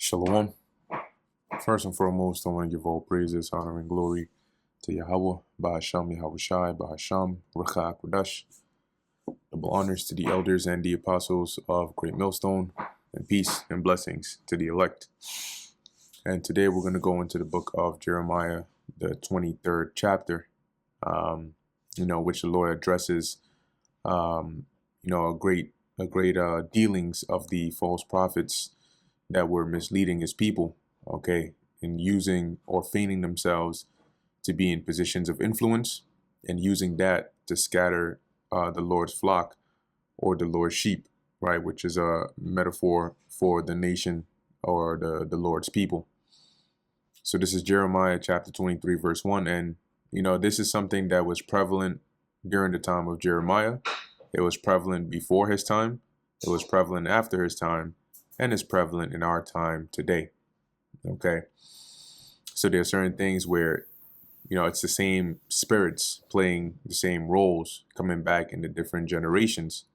Shalom. First and foremost, I want to give all praises, honor, and glory to Yahweh, Bahasham Yahushai, Bahasham, Ruach HaKodesh. Double honors to the elders and the apostles of Great Millstone, and peace and blessings to the elect. And today we're going to go into the book of Jeremiah, the 23rd chapter, which the Lord addresses, a great dealings of the false prophets that were misleading his people, and using or feigning themselves to be in positions of influence and using that to scatter the Lord's flock or the Lord's sheep, right, which is a metaphor for the nation or the Lord's people. So this is Jeremiah chapter 23, verse 1. And, this is something that was prevalent during the time of Jeremiah. It was prevalent before his time. It was prevalent after his time. And is prevalent in our time today. Okay. So there are certain things where, it's the same spirits playing the same roles coming back in the different generations.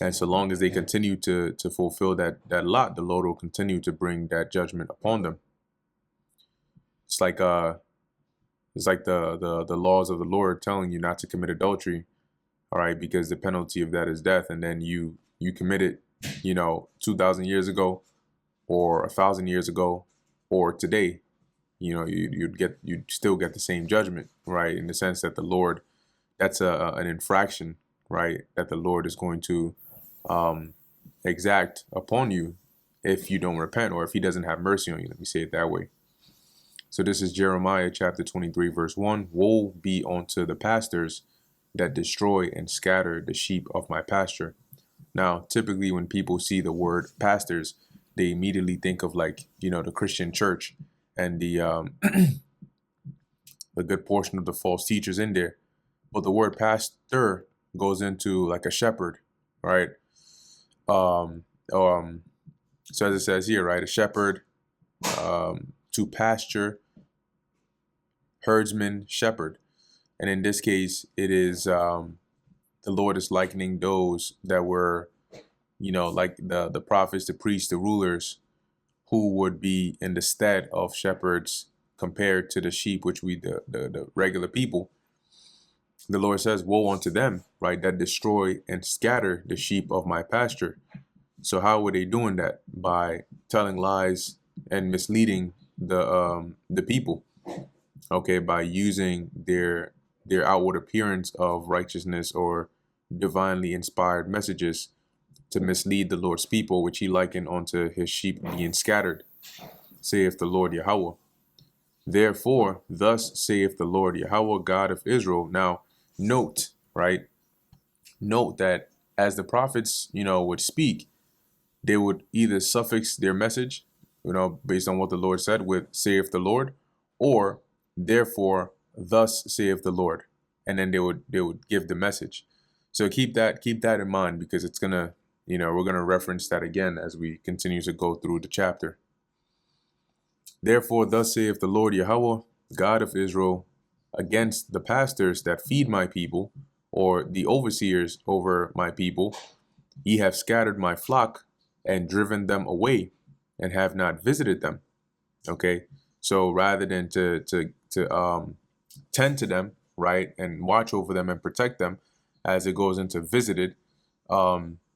And so long as they continue to fulfill that lot, the Lord will continue to bring that judgment upon them. It's like the laws of the Lord telling you not to commit adultery, all right, because the penalty of that is death. And then you commit it 2,000 years ago or 1,000 years ago or today, you'd still get the same judgment, right? In the sense that the Lord, that's an infraction, right? That the Lord is going to exact upon you if you don't repent or if he doesn't have mercy on you. Let me say it that way. So this is Jeremiah chapter 23, verse 1. Woe be unto the pastors that destroy and scatter the sheep of my pasture. Now, typically when people see the word pastors, they immediately think of the Christian church and the good portion of the false teachers in there. But the word pastor goes into like a shepherd, right? So as it says here, right, a shepherd, to pasture, herdsman, shepherd. And in this case, it is the Lord is likening those that were, like the prophets, the priests, the rulers, who would be in the stead of shepherds compared to the sheep, which the regular people. The Lord says, woe unto them, right, that destroy and scatter the sheep of my pasture. So how were they doing that? By telling lies and misleading the people, by using their outward appearance of righteousness or divinely inspired messages to mislead the Lord's people, which he likened unto his sheep being scattered, saith the Lord Yahweh. Therefore, thus saith the Lord Yahweh, God of Israel. Now, note that as the prophets, would speak, they would either suffix their message, based on what the Lord said with saith the Lord, or therefore, thus saith the Lord. And then they would give the message. So keep that in mind, because it's gonna, we're gonna reference that again as we continue to go through the chapter. Therefore, thus saith the Lord Yahweh, God of Israel, against the pastors that feed my people, or the overseers over my people, ye have scattered my flock and driven them away, and have not visited them. Okay, so rather than to tend to them, right, and watch over them and protect them, as it goes into visited,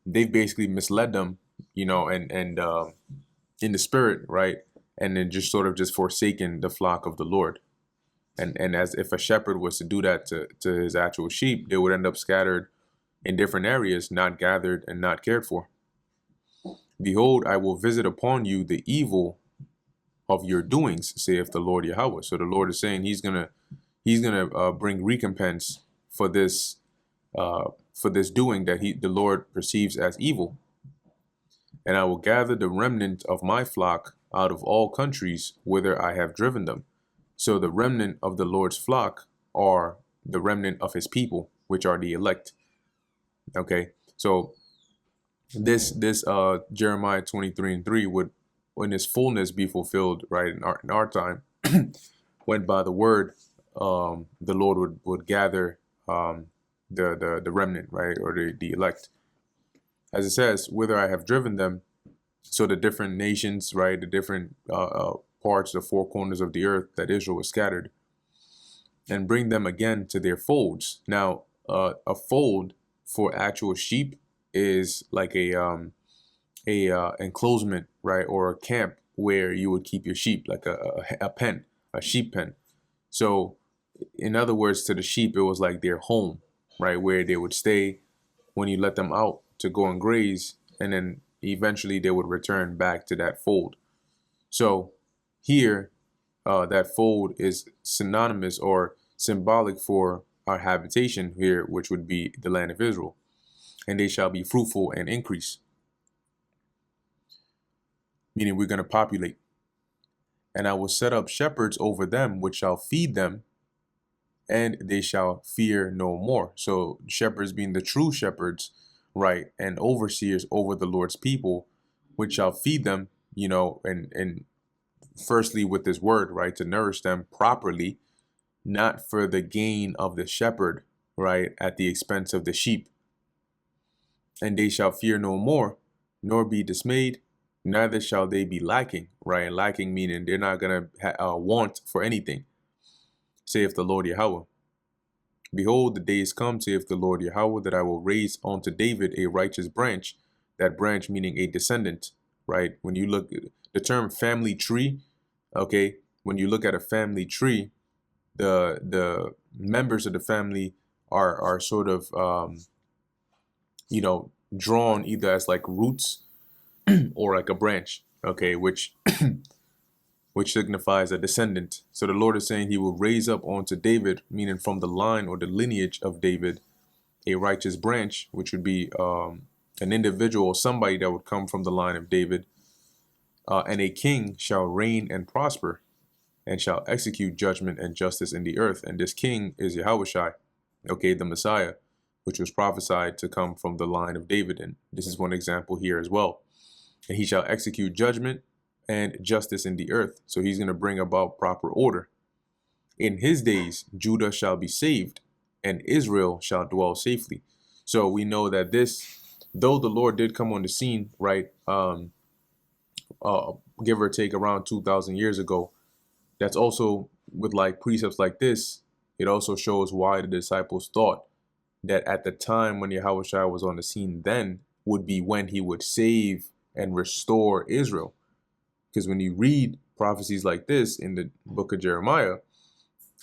they've basically misled them, and in the spirit, right, and then just sort of just forsaken the flock of the Lord. And as if a shepherd was to do that to his actual sheep, they would end up scattered in different areas, not gathered and not cared for. Behold, I will visit upon you the evil of your doings, saith the Lord Yahweh. So the Lord is saying he's gonna bring recompense for this doing that the Lord perceives as evil. And I will gather the remnant of my flock out of all countries whither I have driven them. So the remnant of the Lord's flock are the remnant of his people, which are the elect. Okay, so this Jeremiah 23:3 would, when its fullness be fulfilled, right, in our time, when by the word the Lord would gather the remnant, right, or the elect. As it says, whither I have driven them, So the different nations, right, the different parts, the four corners of the earth that Israel was scattered, and bring them again to their folds. Now, a fold for actual sheep is like a enclosement, right, or a camp where you would keep your sheep, like a pen, a sheep pen. So, in other words, to the sheep, it was like their home, right, where they would stay when you let them out to go and graze, and then eventually they would return back to that fold. So, here, that fold is synonymous or symbolic for our habitation here, which would be the land of Israel. And they shall be fruitful and increase, meaning we're going to populate. And I will set up shepherds over them, which shall feed them, and they shall fear no more. So shepherds being the true shepherds, right, and overseers over the Lord's people, which shall feed them, and firstly with this word, right, to nourish them properly, not for the gain of the shepherd, right, at the expense of the sheep. And they shall fear no more, nor be dismayed, neither shall they be lacking, right? And lacking meaning they're not going to want for anything, saith the Lord Yahweh. Behold, the days come, saith the Lord Yahweh, that I will raise unto David a righteous branch, that branch meaning a descendant, right? When you look at the term family tree, okay, when you look at a family tree, the members of the family are sort of drawn either as like roots or like a branch, okay, which signifies a descendant. So the Lord is saying he will raise up onto David, meaning from the line or the lineage of David, a righteous branch, which would be an individual or somebody that would come from the line of David, and a king shall reign and prosper, and shall execute judgment and justice in the earth. And this king is Yahushua, okay, the Messiah, which was prophesied to come from the line of David. And this is one example here as well. And he shall execute judgment and justice in the earth. So he's going to bring about proper order. In his days, Judah shall be saved, and Israel shall dwell safely. So we know that this, though the Lord did come on the scene, right, give or take around 2,000 years ago, that's also with like precepts like this, it also shows why the disciples thought that at the time when Yahushua was on the scene then would be when he would save and restore Israel. Because when you read prophecies like this in the book of Jeremiah,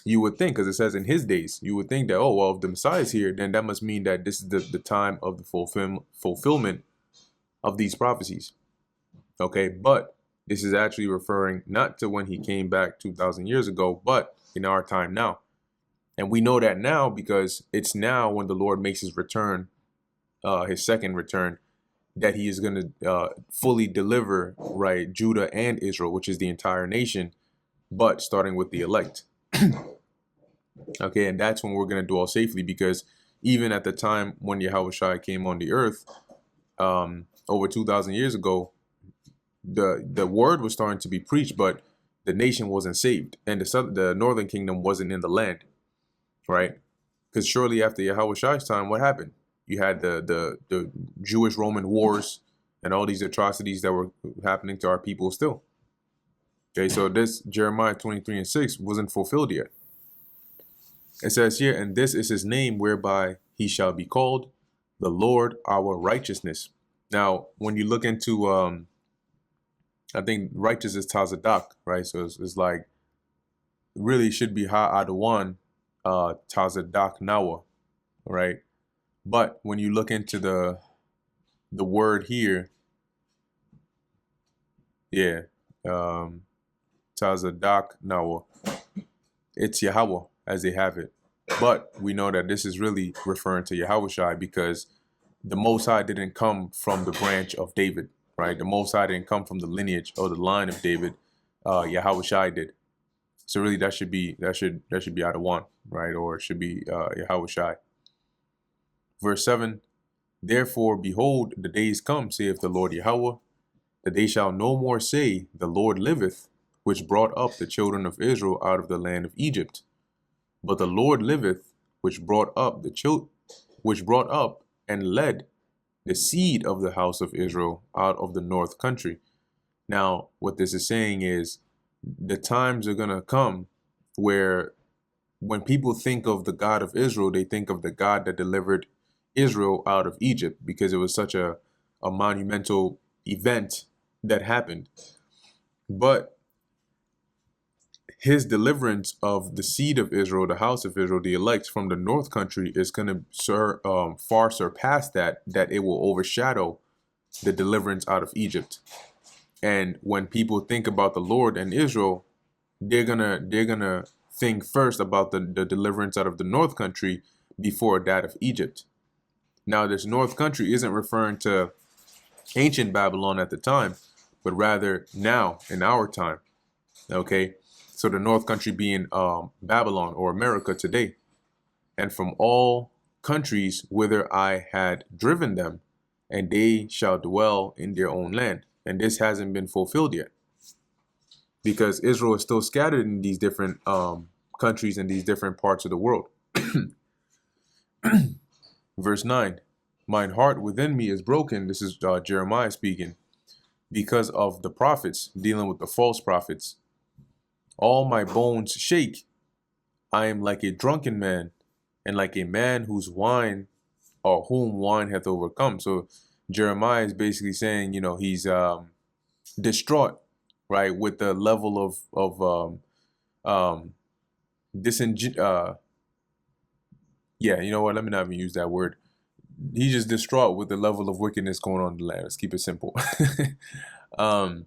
you would think, because it says in his days, you would think that, oh, well, if the Messiah is here, then that must mean that this is the time of the fulfillment of these prophecies. Okay, but this is actually referring not to when he came back 2,000 years ago, but in our time now. And we know that now because it's now when the Lord makes his return, his second return, that he is going to fully deliver, right, Judah and Israel, which is the entire nation, but starting with the elect. Okay, and that's when we're going to dwell safely, because even at the time when Yahushua came on the earth, over 2,000 years ago, the word was starting to be preached, but the nation wasn't saved, and the northern kingdom wasn't in the land, right? Because shortly after Yahushua's time, what happened? You had the Jewish Roman wars and all these atrocities that were happening to our people still. Okay, so this Jeremiah 23:6 wasn't fulfilled yet. It says here, and this is his name whereby he shall be called, the Lord our righteousness. Now, when you look into, I think righteous is Tazadak, right? So it's like, really should be Ha-Adawan, Tazadak Nawa, right? But when you look into the word here, yeah, Tazadak Nawa, it's Yahweh as they have it. But we know that this is really referring to Yahushua, because the Most High didn't come from the branch of David, right? The Most High didn't come from the lineage or the line of David. Yahushua did. So really, that should be Adawan, right? Or it should be Yahushua. Verse 7, therefore, behold, the days come, saith the Lord Yahweh, that they shall no more say, the Lord liveth, which brought up the children of Israel out of the land of Egypt. But the Lord liveth, which brought up and led the seed of the house of Israel out of the north country. Now, what this is saying is the times are going to come where when people think of the God of Israel, they think of the God that delivered Israel out of Egypt, because it was such a monumental event that happened. But his deliverance of the seed of Israel, the house of Israel, the elect from the north country, is going to far surpass that it will overshadow the deliverance out of Egypt. And when people think about the Lord and Israel, they're gonna think first about the deliverance out of the north country before that of Egypt. Now, this north country isn't referring to ancient Babylon at the time, but rather now in our time. Okay, so the north country being Babylon or America today. And from all countries whither I had driven them, and they shall dwell in their own land. And this hasn't been fulfilled yet, because Israel is still scattered in these different countries and these different parts of the world. Verse 9, mine heart within me is broken. This is Jeremiah speaking, because of the prophets, dealing with the false prophets. All my bones shake. I am like a drunken man, and like a man whose wine or whom wine hath overcome. So Jeremiah is basically saying, he's distraught, right, with the level of yeah, you know what? Let me not even use that word. He's just distraught with the level of wickedness going on in the land. Let's keep it simple. And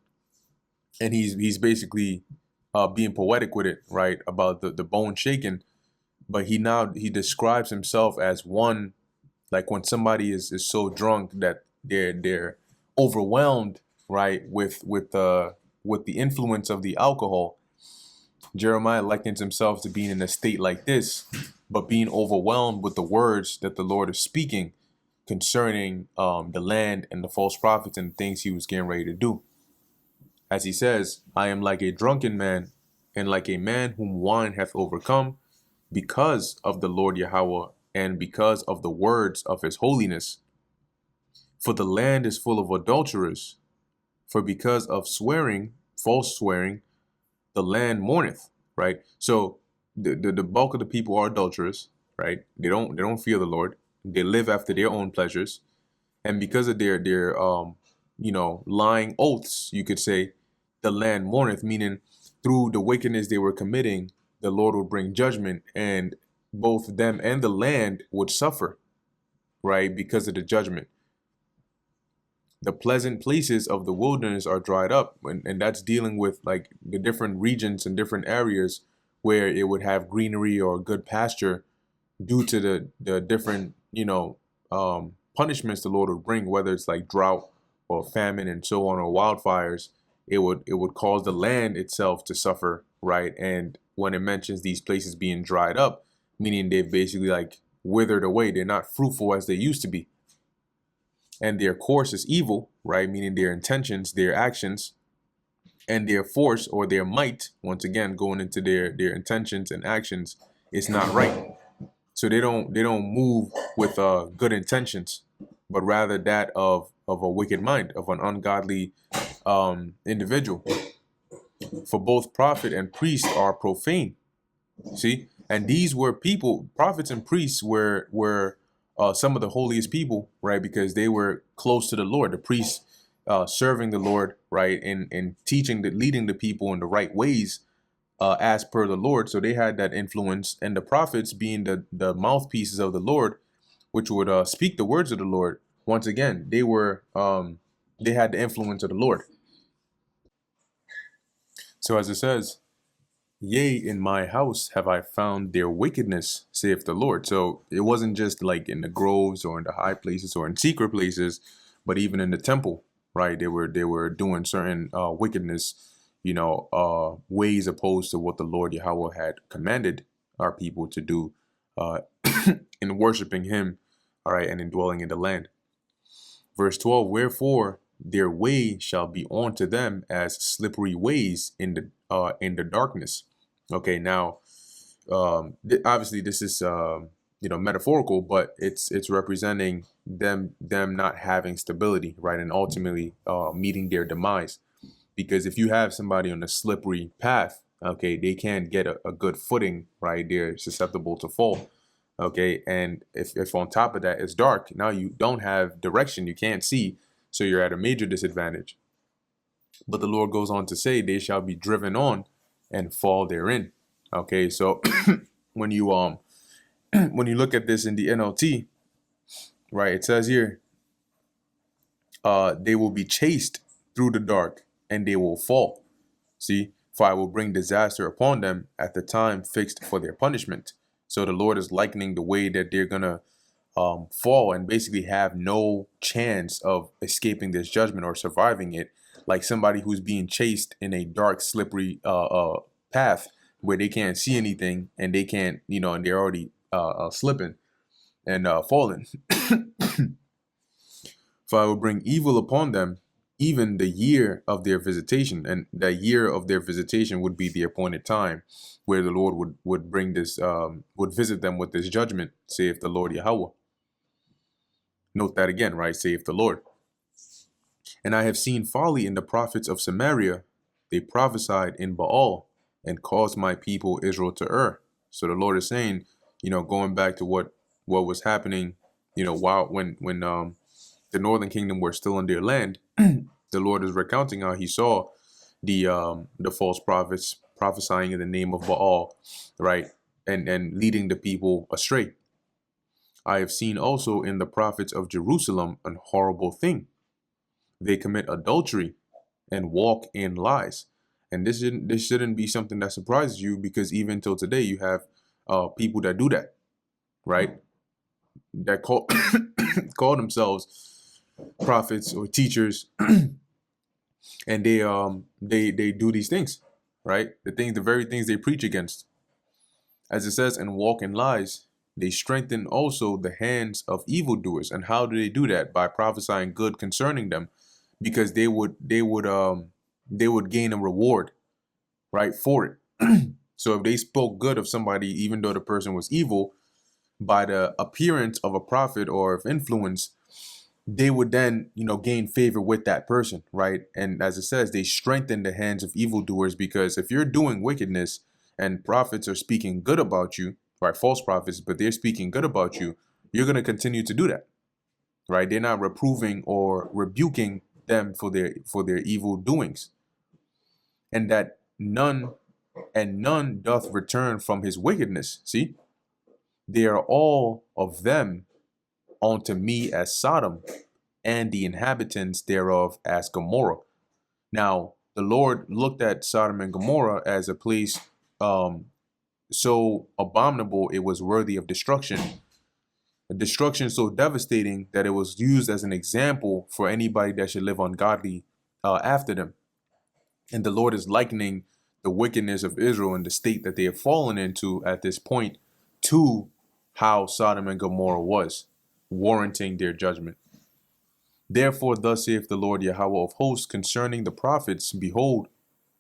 he's basically being poetic with it, right, about the bone shaking. But he describes himself as one, like when somebody is so drunk that they're overwhelmed, right, with the influence of the alcohol. Jeremiah likens himself to being in a state like this, but being overwhelmed with the words that the Lord is speaking concerning the land and the false prophets and the things he was getting ready to do. As he says, I am like a drunken man, and like a man whom wine hath overcome, because of the Lord Yahweh, and because of the words of his holiness. For the land is full of adulterers, for because of swearing, false swearing, the land mourneth, right? So the bulk of the people are adulterers, right? They don't fear the Lord. They live after their own pleasures. And because of their lying oaths, you could say, the land mourneth, meaning through the wickedness they were committing, the Lord would bring judgment, and both them and the land would suffer, right, because of the judgment. The pleasant places of the wilderness are dried up, and that's dealing with like the different regions and different areas where it would have greenery or good pasture due to the different punishments the Lord would bring, whether it's like drought or famine and so on, or wildfires. It would cause the land itself to suffer, right? And when it mentions these places being dried up, meaning they've basically like withered away, they're not fruitful as they used to be. And their course is evil, right? Meaning their intentions, their actions, and their force or their might, once again, going into their intentions and actions, is not right. So they don't move with good intentions, but rather that of a wicked mind, of an ungodly individual. For both prophet and priest are profane. See, and these were people, prophets and priests were some of the holiest people, right? Because they were close to the Lord. The priests serving the Lord, right, and teaching, leading the people in the right ways as per the Lord. So they had that influence, and the prophets being the mouthpieces of the Lord, which would speak the words of the Lord. Once again, they had the influence of the Lord. So as it says, yea, in my house have I found their wickedness, saith the Lord. So it wasn't just like in the groves or in the high places or in secret places, but even in the temple, right? They were doing certain wickedness, ways opposed to what the Lord Yahweh had commanded our people to do in worshiping him, all right, and in dwelling in the land. Verse 12, wherefore their way shall be unto them as slippery ways in the darkness. Okay, now obviously this is metaphorical, but it's representing them not having stability, right, and ultimately meeting their demise. Because if you have somebody on a slippery path, okay, they can't get a good footing, right? They're susceptible to fall. Okay, and if on top of that it's dark, now you don't have direction, you can't see, so you're at a major disadvantage. But the Lord goes on to say, they shall be driven on and fall therein. Okay, so when you when you look at this in the NLT, right, it says here, they will be chased through the dark and they will fall. See, for I will bring disaster upon them at the time fixed for their punishment. So the Lord is likening the way that they're gonna fall and basically have no chance of escaping this judgment or surviving it, like somebody who's being chased in a dark, slippery path where they can't see anything and they can't, and they're already slipping and falling. For I will bring evil upon them, even the year of their visitation. And the year of their visitation would be the appointed time where the Lord would bring this, would visit them with this judgment, saith the Lord Yahweh. Note that again, right? Saith the Lord. And I have seen folly in the prophets of Samaria. They prophesied in Baal and caused my people Israel to err. So the Lord is saying, going back to what was happening, while when the northern kingdom were still in their land, the Lord is recounting how he saw the false prophets prophesying in the name of Baal, right, and leading the people astray. I have seen also in the prophets of Jerusalem an horrible thing. They commit adultery and walk in lies. And this shouldn't be something that surprises you, because even till today you have people that do that, right? That call call themselves prophets or teachers, and they do these things, right? The very things they preach against. As it says, and walk in lies. They strengthen also the hands of evildoers. And how do they do that? By prophesying good concerning them, because they would gain a reward, right, for it. So if they spoke good of somebody, even though the person was evil, by the appearance of a prophet or of influence, they would then, gain favor with that person, right? And as it says, they strengthen the hands of evildoers, because if you're doing wickedness and prophets are speaking good about you, right, false prophets, but they're speaking good about you, you're going to continue to do that, right? They're not reproving or rebuking them for their evil doings. And that none doth return from his wickedness. See, they are all of them unto me as Sodom, and the inhabitants thereof as Gomorrah. Now, the Lord looked at Sodom and Gomorrah as a place so abominable it was worthy of destruction. A destruction so devastating that it was used as an example for anybody that should live ungodly after them. And the Lord is likening the wickedness of Israel and the state that they have fallen into at this point to how Sodom and Gomorrah was, warranting their judgment. Therefore, thus saith the Lord Yahweh of hosts concerning the prophets, behold,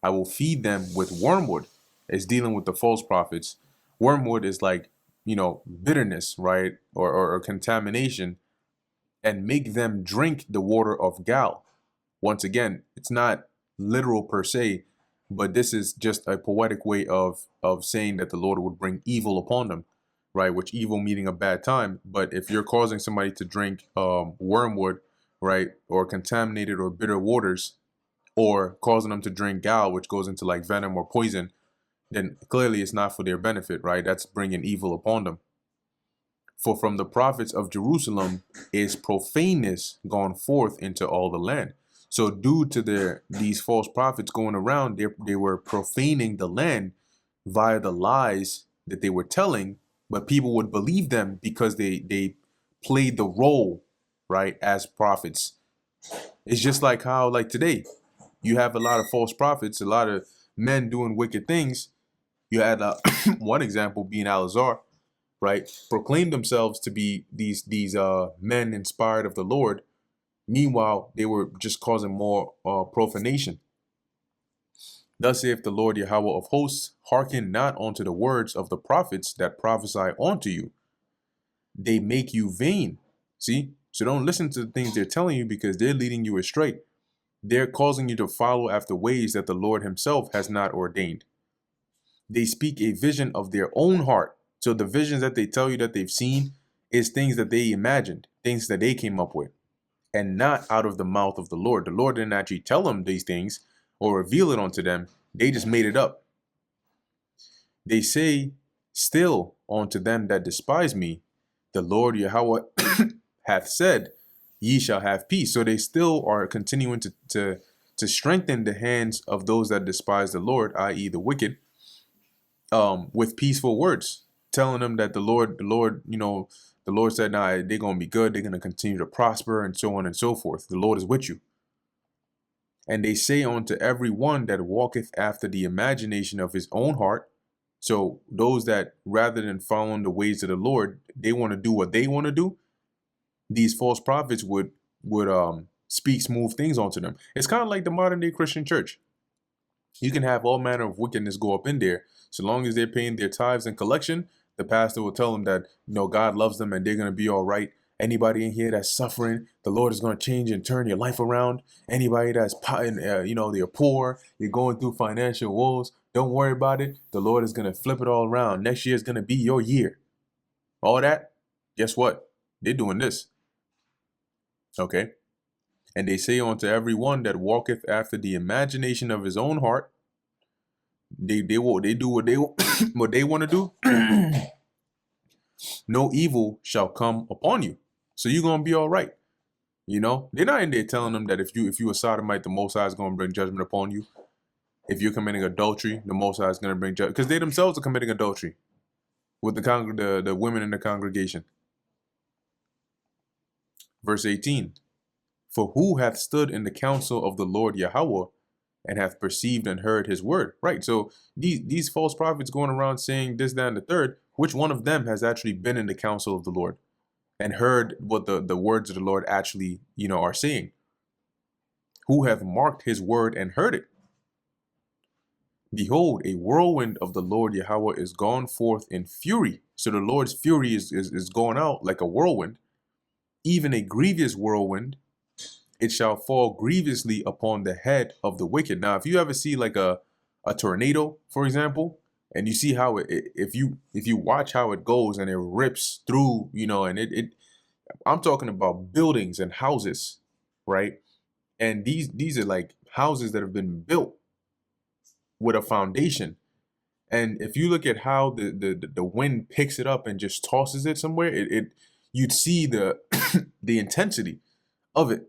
I will feed them with wormwood. It's dealing with the false prophets. Wormwood is like, bitterness, right? Or contamination, and make them drink the water of gall. Once again, it's not literal per se, but this is just a poetic way of saying that the Lord would bring evil upon them, right? Which evil meaning a bad time. But if you're causing somebody to drink wormwood, right, or contaminated or bitter waters, or causing them to drink gall, which goes into like venom or poison, then clearly it's not for their benefit, right? That's bringing evil upon them. For from the prophets of Jerusalem is profaneness gone forth into all the land. So due to these false prophets going around, they were profaning the land via the lies that they were telling, but people would believe them because they played the role, right, as prophets. It's just like how, like today, you have a lot of false prophets, a lot of men doing wicked things. You had one example being Alazar, right, proclaimed themselves to be these men inspired of the Lord. Meanwhile, they were just causing more profanation. Thus saith the Lord Yahweh of hosts, hearken not unto the words of the prophets that prophesy unto you. They make you vain. See? So don't listen to the things they're telling you, because they're leading you astray. They're causing you to follow after ways that the Lord himself has not ordained. They speak a vision of their own heart. So the visions that they tell you that they've seen is things that they imagined, things that they came up with, and not out of the mouth of the Lord. The Lord didn't actually tell them these things or reveal it unto them. They just made it up. They say still unto them that despise me, the Lord Yahweh hath said, ye shall have peace. So they still are continuing to strengthen the hands of those that despise the Lord, i.e. the wicked, with peaceful words, telling them that the Lord, the Lord said, nah, they're going to be good. They're going to continue to prosper, and so on and so forth. The Lord is with you. And they say unto every one that walketh after the imagination of his own heart. So those that, rather than following the ways of the Lord, they want to do what they want to do. These false prophets would speak smooth things onto them. It's kind of like the modern day Christian church. You can have all manner of wickedness go up in there. So long as they're paying their tithes and collection, the pastor will tell them that, God loves them and they're going to be all right. Anybody in here that's suffering, the Lord is going to change and turn your life around. Anybody that's, they're poor, you're going through financial woes, don't worry about it. The Lord is going to flip it all around. Next year is going to be your year. All that, guess what? They're doing this. Okay. And they say unto every one that walketh after the imagination of his own heart, they do what they what they want to do. No evil shall come upon you. So you're gonna be all right. They're not in there telling them that if you a sodomite, the Most High is gonna bring judgment upon you. If you're committing adultery, the Most High is gonna bring judgment, because they themselves are committing adultery with the women in the congregation. Verse 18. For who hath stood in the counsel of the Lord Yahweh, and hath perceived and heard his word? Right. So these false prophets going around saying this, that, and the third, which one of them has actually been in the counsel of the Lord and heard what the words of the Lord actually, are saying? Who hath marked his word and heard it? Behold, a whirlwind of the Lord Yahweh is gone forth in fury. So the Lord's fury is going out like a whirlwind, even a grievous whirlwind. It shall fall grievously upon the head of the wicked. Now, if you ever see like a tornado, for example, and you see how if you watch how it goes and it rips through, and I'm talking about buildings and houses, right? And these are like houses that have been built with a foundation. And if you look at how the wind picks it up and just tosses it somewhere, you'd see the the intensity of it.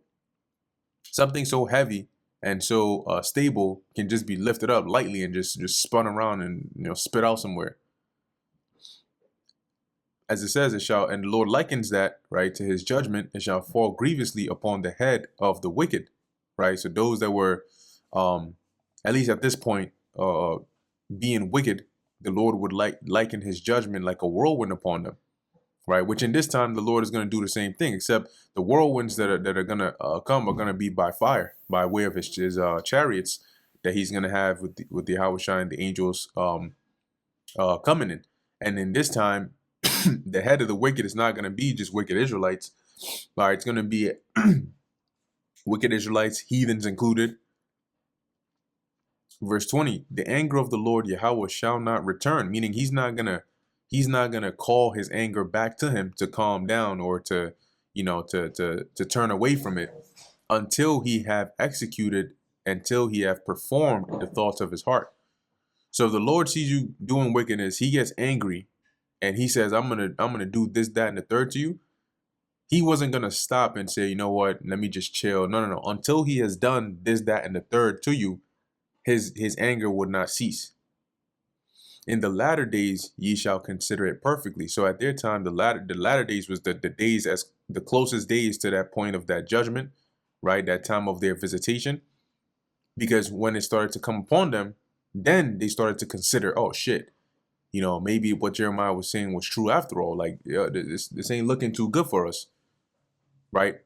Something so heavy and so stable can just be lifted up lightly and just spun around and spit out somewhere. As it says, it shall, and the Lord likens that, right, to his judgment. It shall fall grievously upon the head of the wicked, right? So those that were, at least at this point, being wicked, the Lord would liken his judgment like a whirlwind upon them. Right, which in this time the Lord is going to do the same thing, except the whirlwinds that are going to come are going to be by fire, by way of his chariots that he's going to have with the Yahushua and the angels coming in. And in this time, the head of the wicked is not going to be just wicked Israelites. Right, it's going to be wicked Israelites, heathens included. Verse 20: the anger of the Lord Yahweh shall not return, meaning he's not gonna call his anger back to him to calm down or to turn away from it until he have executed, until he have performed the thoughts of his heart. So if the Lord sees you doing wickedness, he gets angry and he says, I'm gonna do this, that, and the third to you. He wasn't gonna stop and say, you know what, let me just chill. No. Until he has done this, that, and the third to you, his anger would not cease. In the latter days, ye shall consider it perfectly. So at their time, the latter days was the days as the closest days to that point of that judgment, right? That time of their visitation. Because when it started to come upon them, then they started to consider, oh shit, maybe what Jeremiah was saying was true after all. Like, this ain't looking too good for us, right?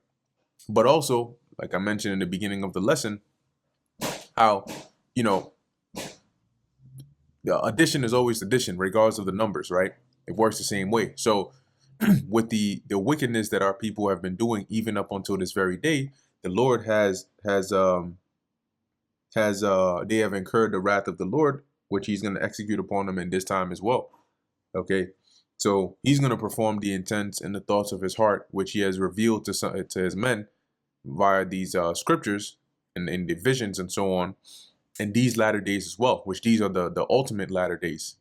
But also, like I mentioned in the beginning of the lesson, how, the addition is always addition, regardless of the numbers, right? It works the same way. So with the wickedness that our people have been doing even up until this very day, the Lord has they have incurred the wrath of the Lord, which he's going to execute upon them in this time as well. Okay, so he's going to perform the intents and the thoughts of his heart, which he has revealed to his men via these scriptures and in the visions and so on, in these latter days as well, which these are the ultimate latter days.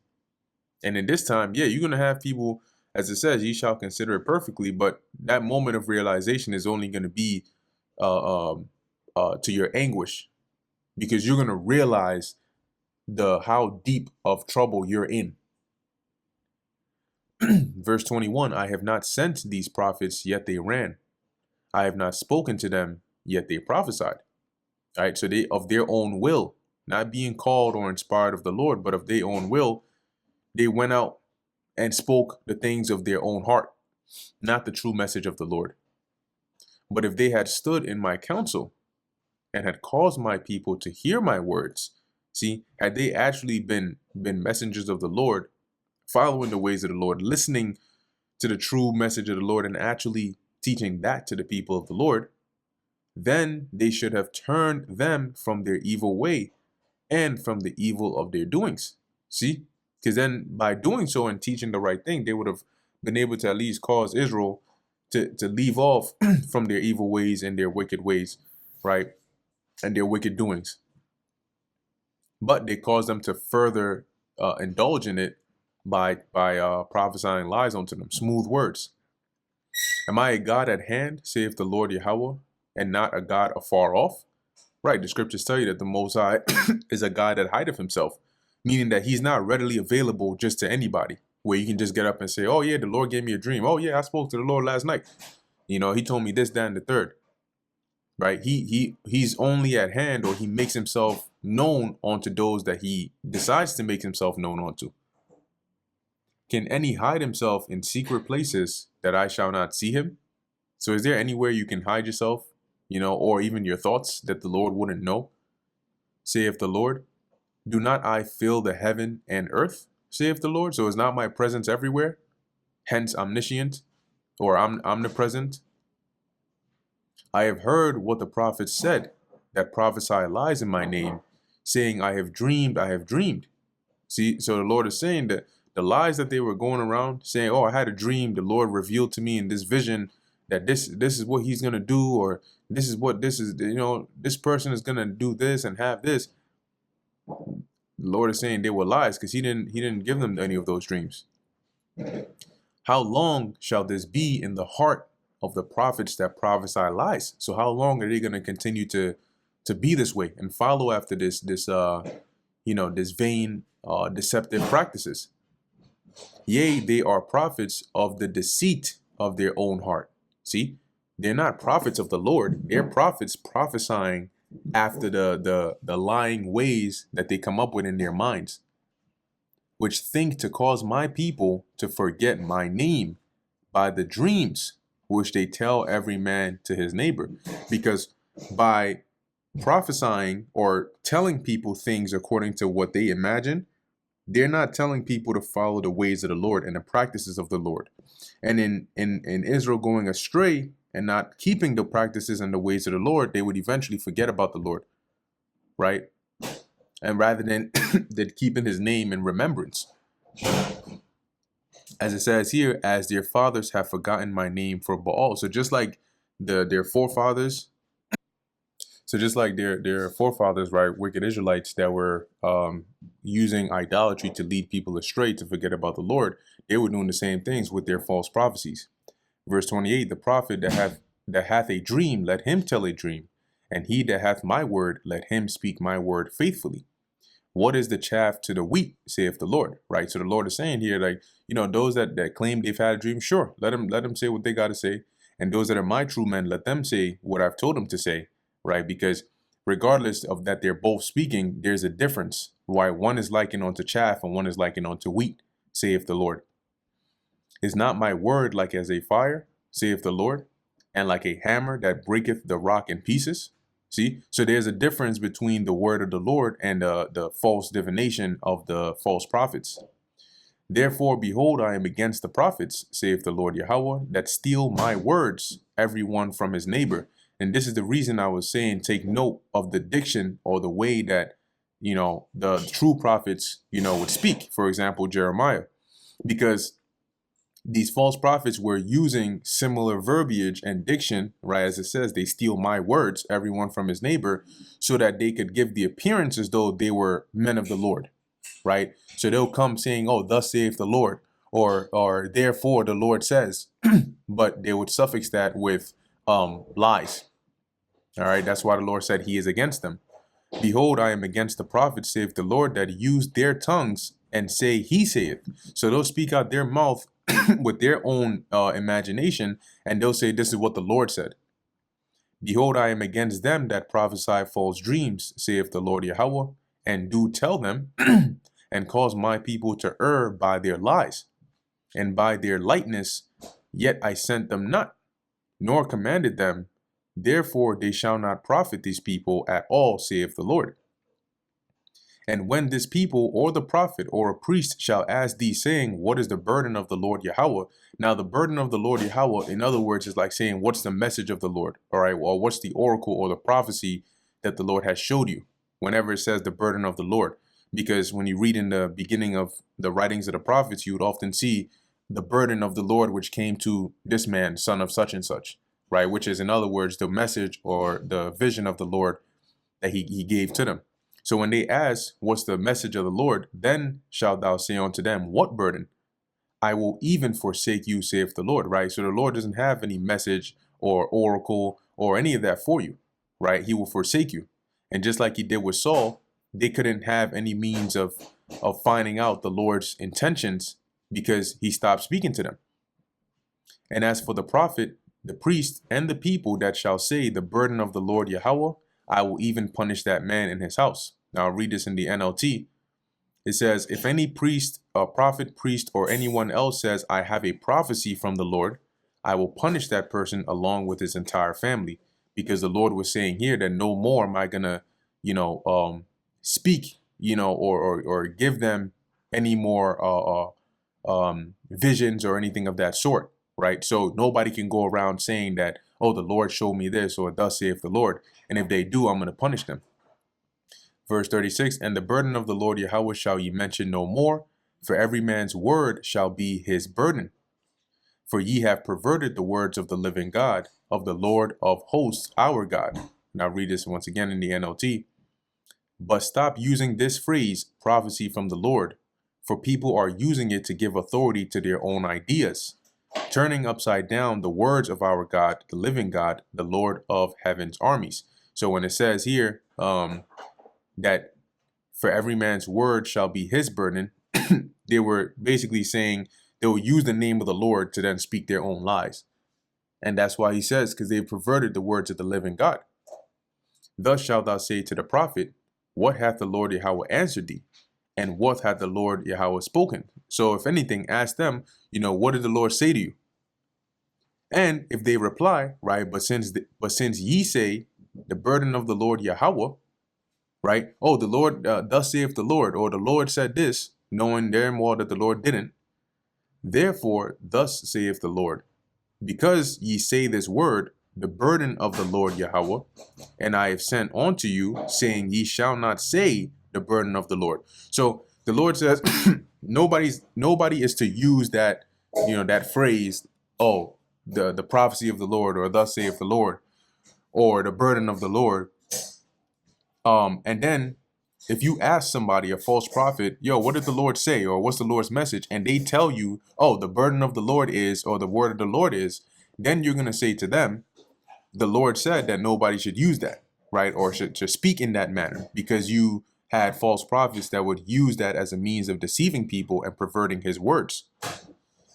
And in this time, yeah, you're going to have people, as it says, ye shall consider it perfectly, but that moment of realization is only going to be to your anguish, because you're going to realize how deep of trouble you're in. Verse 21, I have not sent these prophets, yet they ran. I have not spoken to them, yet they prophesied. All right, so they, of their own will, not being called or inspired of the Lord, but of their own will, they went out and spoke the things of their own heart, not the true message of the Lord. But if they had stood in my counsel and had caused my people to hear my words, see, had they actually been messengers of the Lord, following the ways of the Lord, listening to the true message of the Lord and actually teaching that to the people of the Lord, then they should have turned them from their evil way and from the evil of their doings. See, because then by doing so and teaching the right thing, they would have been able to at least cause Israel to leave off from their evil ways and their wicked ways, right? And their wicked doings. But they caused them to further indulge in it by prophesying lies unto them, smooth words. Am I a God at hand, saith the Lord Yahweh, and not a God afar off? Right, the scriptures tell you that the Most High is a God that hideth himself, meaning that he's not readily available just to anybody, where you can just get up and say, oh yeah, the Lord gave me a dream. Oh yeah, I spoke to the Lord last night. You know, he told me this, that, and the third. Right, he's only at hand, or he makes himself known unto those that he decides to make himself known unto. Can any hide himself in secret places that I shall not see him? So is there anywhere you can hide yourself, you know, or even your thoughts that the Lord wouldn't know? Saith the Lord, do not I fill the heaven and earth, saith the Lord? So is not my presence everywhere? Hence omniscient, or omnipresent. I have heard what the prophets said, that prophesy lies in my name, saying, I have dreamed, I have dreamed. See, so the Lord is saying that the lies that they were going around saying, oh, I had a dream, the Lord revealed to me in this vision that this is what he's going to do, or this is what this is, you know, this person is going to do this and have this. The Lord is saying they were lies, because he didn't give them any of those dreams. How long shall this be in the heart of the prophets that prophesy lies? So how long are they going to continue to be this way and follow after this vain deceptive practices? Yea, they are prophets of the deceit of their own heart. See, they're not prophets of the Lord. They're prophets prophesying after the lying ways that they come up with in their minds, which think to cause my people to forget my name by the dreams which they tell every man to his neighbor. Because by prophesying or telling people things according to what they imagine, they're not telling people to follow the ways of the Lord and the practices of the Lord. And in Israel going astray and not keeping the practices and the ways of the Lord, they would eventually forget about the Lord, right? And rather than keeping his name in remembrance. As it says here, as their fathers have forgotten my name for Baal. So just like their forefathers, right, wicked Israelites that were using idolatry to lead people astray, to forget about the Lord, they were doing the same things with their false prophecies. Verse 28, the prophet that hath a dream, let him tell a dream, and he that hath my word, let him speak my word faithfully. What is the chaff to the wheat, saith the Lord, right? So the Lord is saying here, like, you know, those that claim they've had a dream, sure, let them say what they got to say. And those that are my true men, let them say what I've told them to say, right? Because regardless of that they're both speaking, there's a difference. Why one is likened unto chaff and one is likened unto wheat, saith the Lord. Is not my word like as a fire, saith the Lord, and like a hammer that breaketh the rock in pieces? See, so there's a difference between the word of the Lord and the false divination of the false prophets. Therefore, behold, I am against the prophets, saith the Lord Yahweh, that steal my words, every one from his neighbor. And this is the reason I was saying, take note of the diction or the way that, the true prophets, would speak. For example, Jeremiah, because these false prophets were using similar verbiage and diction, right? As it says, they steal my words, everyone from his neighbor, so that they could give the appearance as though they were men of the Lord, right? So they'll come saying, oh, thus saith the Lord, or therefore the Lord says, but they would suffix that with lies. All right, that's why the Lord said he is against them. Behold, I am against the prophets, saith the Lord, that use their tongues and say he saith. So they'll speak out their mouth with their own imagination, and they'll say, this is what the Lord said. Behold, I am against them that prophesy false dreams, saith the Lord Yahweh, and do tell them, and cause my people to err by their lies, and by their lightness, yet I sent them not, nor commanded them. Therefore they shall not profit these people at all, saith the Lord. And when this people or the prophet or a priest shall ask thee, saying, what is the burden of the Lord Yahweh? Now, the burden of the Lord Yahweh, in other words, is like saying, what's the message of the Lord? All right, well, what's the oracle or the prophecy that the Lord has showed you? Whenever it says the burden of the Lord, because when you read in the beginning of the writings of the prophets, you would often see the burden of the Lord, which came to this man, son of such and such, right? Which is, in other words, the message or the vision of the Lord that he gave to them. So when they ask, what's the message of the Lord? Then shalt thou say unto them, what burden? I will even forsake you, saith the Lord, right? So the Lord doesn't have any message or oracle or any of that for you, right? He will forsake you. And just like he did with Saul, they couldn't have any means of finding out the Lord's intentions because he stopped speaking to them. And as for the prophet, the priest, and the people that shall say the burden of the Lord Yahweh, I will even punish that man in his house. Now I'll read this in the NLT. It says, if any priest, a prophet, priest, or anyone else says, I have a prophecy from the Lord, I will punish that person along with his entire family. Because the Lord was saying here that no more am I going to, speak, or give them any more visions or anything of that sort, right? So nobody can go around saying that, oh, the Lord showed me this, or thus saith the Lord. And if they do, I'm going to punish them. Verse 36, and the burden of the Lord Yahweh shall ye mention no more, for every man's word shall be his burden. For ye have perverted the words of the living God, of the Lord of hosts, our God. Now read this once again in the NLT. But stop using this phrase, prophecy from the Lord, for people are using it to give authority to their own ideas, turning upside down the words of our God, the living God, the Lord of heaven's armies. So when it says here that for every man's word shall be his burden, they were basically saying they will use the name of the Lord to then speak their own lies. And that's why he says, because they perverted the words of the living God. Thus shalt thou say to the prophet, what hath the Lord Yahweh answered thee? And what hath the Lord Yahweh spoken? So if anything, ask them, what did the Lord say to you? And if they reply, right, but since ye say the burden of the Lord Yahweh, right, oh, the Lord, thus saith the Lord, or the Lord said this, knowing damn well that the Lord didn't. Therefore, thus saith the Lord, because ye say this word, the burden of the Lord Yahweh, and I have sent unto you, saying ye shall not say the burden of the Lord. So the Lord says, nobody is to use that, that phrase, oh, the prophecy of the Lord, or thus saith the Lord, or the burden of the Lord. And then if you ask somebody, a false prophet, yo, what did the Lord say? Or what's the Lord's message? And they tell you, oh, the burden of the Lord is, or the word of the Lord is, then you're going to say to them, the Lord said that nobody should use that, right? Or should speak in that manner, because you had false prophets that would use that as a means of deceiving people and perverting his words.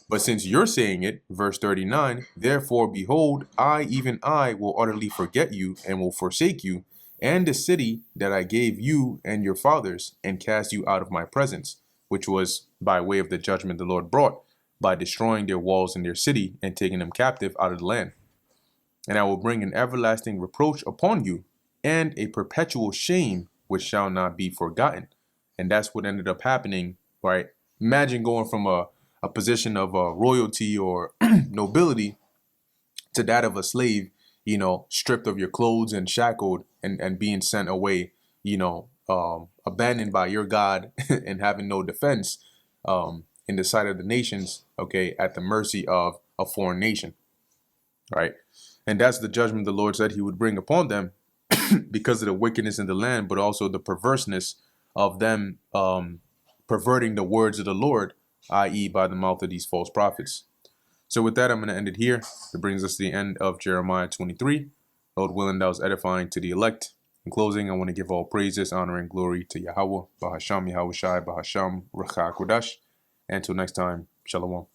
But since you're saying it, verse 39, therefore, behold, I, even I, will utterly forget you and will forsake you, and the city that I gave you and your fathers, and cast you out of my presence, which was by way of the judgment the Lord brought, by destroying their walls in their city and taking them captive out of the land. And I will bring an everlasting reproach upon you, and a perpetual shame which shall not be forgotten. And that's what ended up happening, right? Imagine going from a position of royalty or nobility to that of a slave, stripped of your clothes and shackled and being sent away, abandoned by your God and having no defense in the sight of the nations, okay, at the mercy of a foreign nation, right? And that's the judgment the Lord said he would bring upon them because of the wickedness in the land, but also the perverseness of them perverting the words of the Lord, i.e., by the mouth of these false prophets. So with that, I'm going to end it here. It brings us to the end of Jeremiah 23. Lord willing, that was edifying to the elect. In closing, I want to give all praises, honor, and glory to Yahweh, Bahasham Yahweh Shai, Bahasham Rakha Kodash. And until next time, Shalom.